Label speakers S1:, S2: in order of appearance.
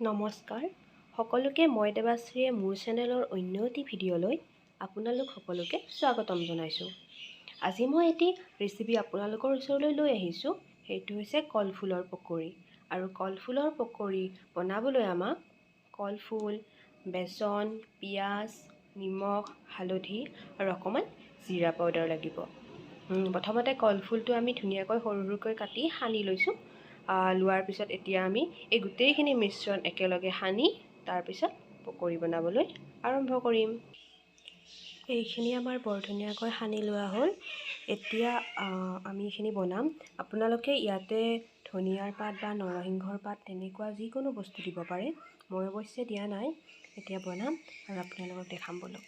S1: নমস্কাৰ সকলোকে মই দেৱাশ্ৰীয়ে মোৰ চেনেলৰ অন্য এটি ভিডিঅ'লৈ আপোনালোক সকলোকে স্বাগতম জনাইছোঁ। আজি মই এটি ৰেচিপি আপোনালোকৰ ওচৰলৈ লৈ আহিছোঁ। সেইটো হৈছে কলফুলৰ পকৰি। আৰু কলফুলৰ পকৰি বনাবলৈ আমাক কলফুল, বেচন, পিঁয়াজ, নিমখ, হালধি আৰু অকণমান জিৰা পাউডাৰ লাগিব। প্ৰথমতে কলফুলটো আমি ধুনীয়াকৈ সৰু সৰুকৈ কাটি সানি লৈছোঁ। লোৱাৰ পিছত এতিয়া আমি এই গোটেইখিনি মিশ্ৰণ একেলগে সানি তাৰপিছত পকৰি বনাবলৈ আৰম্ভ কৰিম। এইখিনি আমাৰ বৰ ধুনীয়াকৈ সানি লোৱা হ'ল। এতিয়া আমি এইখিনি বনাম। আপোনালোকে ইয়াতে ধনিয়াৰ পাত বা নৰসিংহৰ পাত তেনেকুৱা যিকোনো বস্তু দিব পাৰে। মই অৱশ্যে দিয়া নাই। এতিয়া বনাম আৰু আপোনালোকক দেখাম বলক।